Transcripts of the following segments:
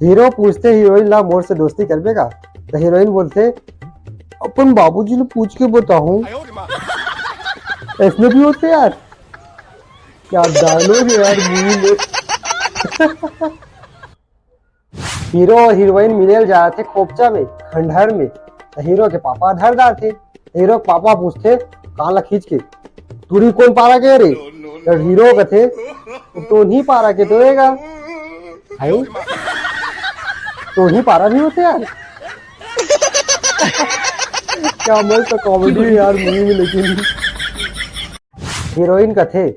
Hero पूछते heroine ला मोर से दोस्ती करबेगा, तो हीरोइन बोलते अपन बाबूजी ने पूछ के बताऊं। ऐसे भी होते यार, क्या डायलॉग है यार मूवी में। हीरो और हीरोइन मिले जा रहे थे खोपचा में, खंडहर में। तो हीरो के पापा धारदार थे। हीरो के पापा पूछते काला खींच के तुरी कौन पारा के रे। तो हीरो कथे तो नहीं पारा के तोड़ेगा भाई, तो ही पारा भी होते यार। क्या मस्त कॉमेडी यार मूवी में। लेकिन हीरोइन कथे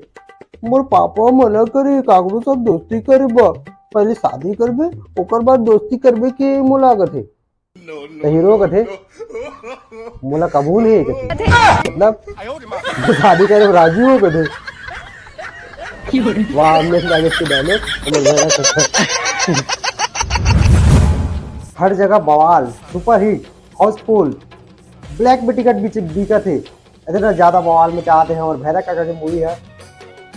मोर पापा मना करे कागरू सब दोस्ती करबा, पहले शादी करबे ओकर बाद दोस्ती करबे के मोला कथे। तो हीरो कथे मोला कबूल है कथे, मतलब शादी करे राजी हो कथे। वाह हमने के डायलॉग। हर जगह बवाल, सुपर हिट, हाउसफुल, ब्लैक में टिकट बिका थे। इतना ज्यादा बवाल में चाहते हैं। और भैरव काका की मूवी है।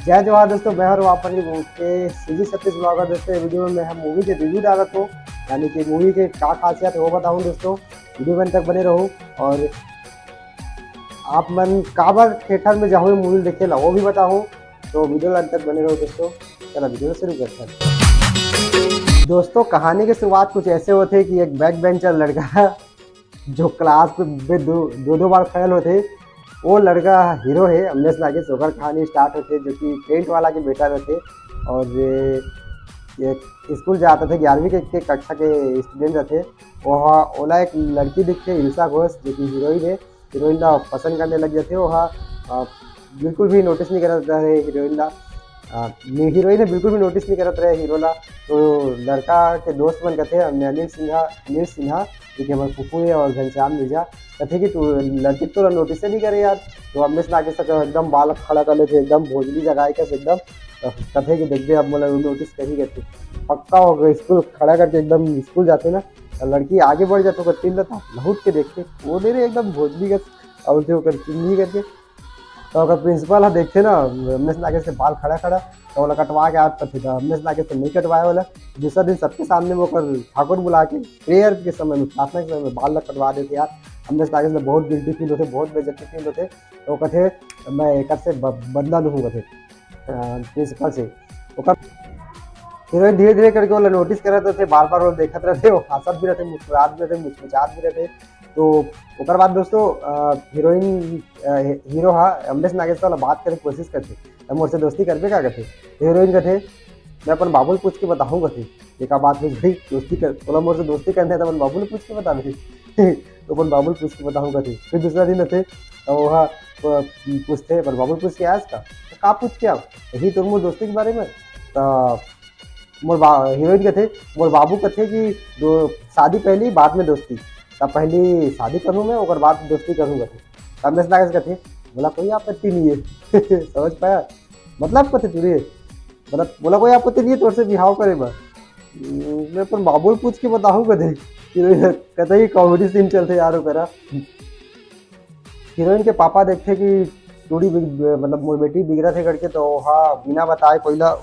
जय जवाहर दोस्तों, मैं हूं आप के सीजी सतीश ब्लॉगर। दोस्तों वीडियो में मैं मूवी के रिव्यू डालत हूँ, यानी कि मूवी के क्या खासियत है वो बताऊँ दोस्तों। वीडियो में तक बने रहो। और आप मन काबर थिएटर में जाओ मूवी देखे ला वो भी बताऊँ, तो वीडियो अंत तक बने रहो दोस्तों। चलो वीडियो शुरू करते हैं दोस्तों। कहानी की शुरुआत कुछ ऐसे होते कि एक बैक बेंचर लड़का जो क्लास पे दो बार फेल होते, वो लड़का हीरो है अमरीश नागेश। होकर कहानी स्टार्ट होते जो कि टेंट वाला के बेटा रहते। और ये स्कूल जाते थे, 11वीं के कक्षा के स्टूडेंट रहते। वहाँ ओला एक लड़की दिखते इल्सा घोष, जो कि हीरोइन है। हीरोइन ला पसंद करने लग जाते। वहाँ बिल्कुल भी नोटिस नहीं करता है हीरोइन ला। हीरोइन बिल्कुल भी नोटिस नहीं करते रहे हीरो ला। तो लड़का के दोस्त बन कहते अनिल सिन्हा ठीक है, हमारे फूफू है, और घनश्याम मिर्जा कहते कि तू लड़की तो नोटिस नहीं करे यार। तो अमरीश नागेश तक एकदम बाल खड़ा कर लेते, एकदम भोजली जगह के एकदम कहते कि देख दे अब मतलब नोटिस कर ही करते। पक्का हो गया स्कूल खड़ा करके एकदम स्कूल जाते ना, लड़की आगे बढ़ जाते तो तिल था लहुट के देखते वो दे रहे एकदम भोजली का और चिन्नी करके। तो अगर प्रिंसिपल है देखते ना अमरीश नागेश से बाल खड़ा तो वाला कटवा के आता था। अमरीश नागेश से नहीं कटवाया वाला। दूसरा दिन सबके सामने वो कर ठाकुर बुला के प्रेयर के समय में, प्रार्थना के समय में बाल कटवा देते यार। अमरीश नागेश में बहुत गिल्टी फील होते, बहुत बेइज्जती फील होते। तो कहते मैं एक से बदला लूँ कहते प्रिंसिपल से। हीरोइन धीरे धीरे करके वो नोटिस कर रहे थे, बार बार वो देखते रहते, वो हंसत भी रहते, मुस्कुरात भी रहते, मुचमुचात भी रहते। तो ओकर बाद दोस्तों हीरोइन हीरो हा अमरीश नागेश वाला बात करे कोशिश करते मुझसे दोस्ती करबे का कहते। हीरोइन कहते मैं अपन बाबू पूछ के बताऊँ कहते। एक बात हुई भाई दोस्ती कर बोला मोर से दोस्ती करते हैं तो अपन बाबू ने पूछ के बता दे। तो अपन बाबू पूछ के बताऊँ कहते। फिर दूसरा दिन थे तो वहाँ पूछते अपन बाबू पूछ के आया इसका तो का पूछ के आओ यही तो मोर दोस्ती के बारे में। तो मोर हीरोइन कहते मोर बाबू कहते कि दो शादी पहली बाद में दोस्ती, तब पहली शादी करूँ मैं और बाद दोस्ती करूँगा। अमरीश नागेश कहते बोला कोई आपत्ति नहीं है। समझ पाया मतलब कहते तुरे मतलब बोला कोई आपत्ति नहीं है तोर से बिहाव करे मैं अपन बाबू पूछ के बताऊँ कहते। कहते ही कॉमेडी सीन चलते यार करा। हीरोइन के पापा देखते कि टूड़ी मतलब मोर बेटी बिगड़ा थे करके, तो हाँ बिना बताए कोई ला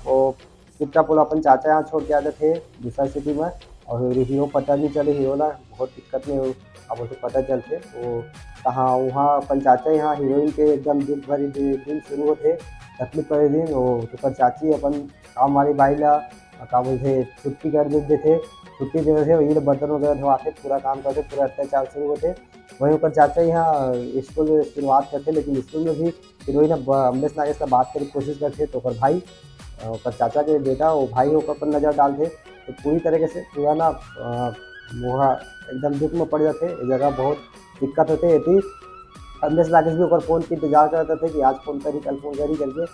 चुपचाप बोला अपन चाचा यहाँ छोड़ के आते थे दूसरा सिटी में। और हीरो पता नहीं चले, हीरो ना बहुत दिक्कत में अब उसे पता चलते वो कहाँ वहाँ अपन चाचा यहाँ हीरोइन के एकदम दुख भरी दिन शुरू होते तकलीफ भरे दिन। वो तो चाची अपन काम वाली बाई ला क्या बोलते छुट्टी कर देते थे, छुट्टी देते थे वही बर्तन वगैरह धोआते पूरा काम करते, पूरा अत्याचार शुरू होते। वहीं ऊपर चाचा यहाँ स्कूल में शुरुआत करते, लेकिन स्कूल में भी हीरोइन अमरीश नागेश से बात करने की कोशिश करते। तो पर भाई पर चाचा के बेटा वो भाई होकर पर नज़र डालते तो पूरी तरीके से पूरा ना वहाँ एकदम दुख में पड़ जाते। इस जगह बहुत दिक्कत होते थी। अमरीश नागेश भी ऊपर फ़ोन की इंतजार करते थे कि आज फ़ोन करी कल फ़ोन करी करके।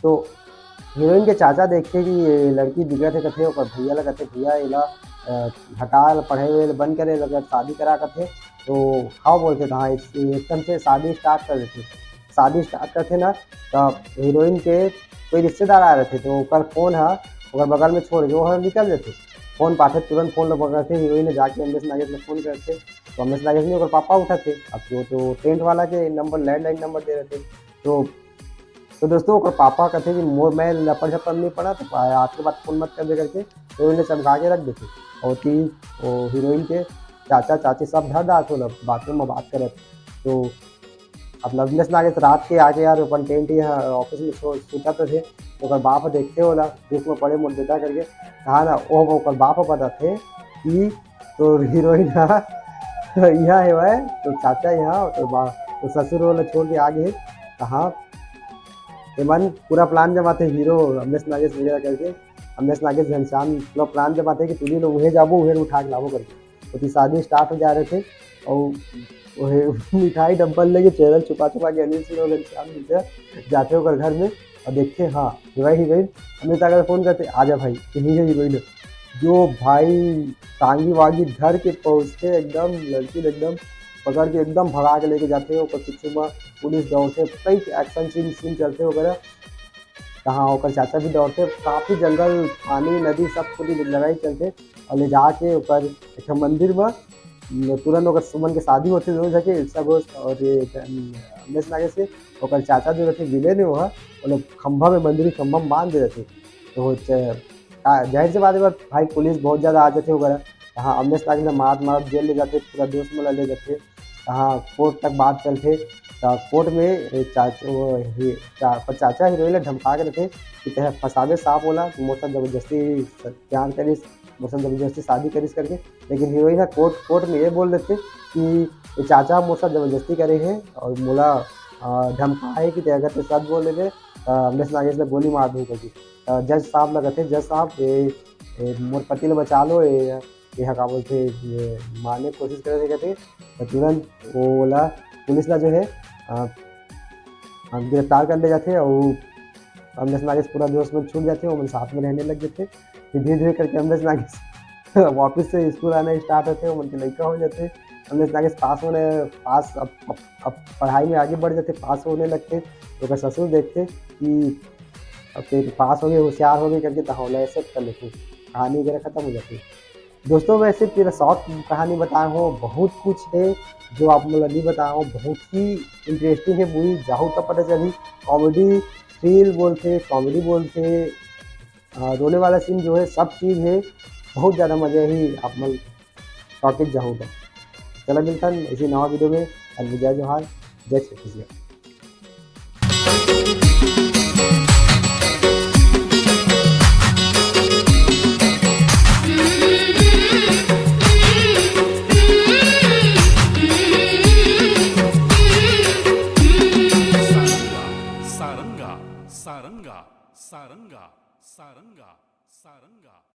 तो हीरोइन के चाचा देखते कि ये लड़की बिगड़े थे कथे और भैया लगा थे भैया इला हटा पढ़े हुए बंद करे लगा शादी करा करते। तो हाँ बोलते थे हाँ एकदम से शादी स्टार्ट कर देते। शादी स्टार्ट करते ना तो हीरोइन के कोई रिश्तेदार आ रहे थे, तो ऊपर फ़ोन है अगर बगल में छोड़ के वो निकल देते फ़ोन पाते तुरंत फ़ोन पकड़ते। हीरोइन ने जाके अमरीश नागेश में फ़ोन करते, तो अमरीश नागेश ने पापा उठाते। अब तो टेंट वाला के नंबर लैंडलाइन नंबर दे रहे थे। तो तो दोस्तों ओकर पापा कहते कि मोर मैं लपड़ झपड़ नहीं पड़ा तो आज के बाद फोन मत कर दे करके तो उन्हें चमका के रख देते। और ती वो हीरोइन के चाचा चाची सब धर डाल तो बाथरूम में बात करे तो अब लवलेस नागे रात के आके यार अपन टेंट यहाँ ऑफिस में सुता तो थे तो ओकर बाप देखते होला दुख में पड़े मोर बेटा करके कहा ना ओ ओकर बाप पता थे कि तो हीरोइन यहाँ है वह तो चाचा यहाँ तो ससुर वाला छोड़ के आगे कहाँ मन पूरा प्लान जमाते हीरो अमलेश नागेश वगैरह करके अमलेश नागेश घनश्याम लोग प्लान जमाते कि तुझे लोग उहे जाबो उहे उठा के लाबो करके तो शादी स्टार्ट हो जा रहे थे और वही मिठाई डब्बल लेके चेहरा छुपा के अनिल सिंह और घनश्याम नीचे जाते होकर घर में और देखते हाँ वही हीरोइन अमित अगर फ़ोन करते आजा भाई यही है हीरोइन जो भाई टांगी वागी धर के पहुँचते एकदम लड़की एकदम पकड़ के एकदम भगा के लेके जाते हो पीछे में पुलिस दौड़ते कई एक्शन सीन चलते वगैरह कहाँ होकर चाचा भी दौड़ते काफ़ी जंगल पानी नदी सब पूरी लड़ाई चलते और ले जाके ऊपर एक मंदिर में तुरंत होकर सुमन के शादी होते दोनों जाके ईर्षा घोष और ये अमलेश नागेश के और चाचा जो रहते विले ने वह लोग खंभा में मंदिर खंभा में बांध दे रहे थे तो जाहिर सी बात है भाई पुलिस बहुत ज़्यादा आ जाते वगैरह कहाँ अमलेश नागेश ने मार जेल ले जाते पूरा दोस्त में ले जाते कहाँ कोर्ट तक बात चलते तो कोर्ट में चाचा हीरोइन धमका के रखे कि तह फसावे साफ बोला मोसन ज़बरदस्ती प्यार करीस मोसन ज़बरदस्ती शादी करीस करके लेकिन हीरोइन कोर्ट में ये बोल रहे थे कि चाचा मोसन ज़बरदस्ती करे हैं और मोला धमका है कि अगर तो सच बोल रहे थे अमलेश नागेश ने गोली मार दूँ करके जज साहब लगे थे जज साहब मोर पति ने बचा लो ये का बोलते मारने की कोशिश कर रहे कहते तो तुरंत वो बोला पुलिस ना जो है गिरफ्तार कर ले जाते और अमलेश नागेश पूरा दोस्त में छूट जाते और साथ में रहने लग गए थे फिर धीरे धीरे करके अमलेश नागेश वापस से स्कूल आना स्टार्ट होते हैं उनके लड़का हो जाते अमलेश नागेश पास अब पढ़ाई में आगे बढ़ जाते पास होने लगते तो ससुर देखते कि अब फिर पास हो गए होशियार हो गए करके तो हौला ऐसे कर लेते कहानी वगैरह ख़त्म हो जाती दोस्तों वैसे तेरा शॉर्ट कहानी बताया हो बहुत कुछ है जो आप मतलब नहीं बताया हो बहुत ही इंटरेस्टिंग है मूवी जाहू तब पता चली कॉमेडी थ्रिल बोलते कॉमेडी बोलते रोने वाला सीन जो है सब चीज़ है बहुत ज़्यादा मज़े ही आप मतलब टॉपिक जाहू तक चला मिलता है इसी नवा वीडियो में अलविदा जोहार जय श्री कृष्ण सारंगा सारंगा सारंगा सारंगा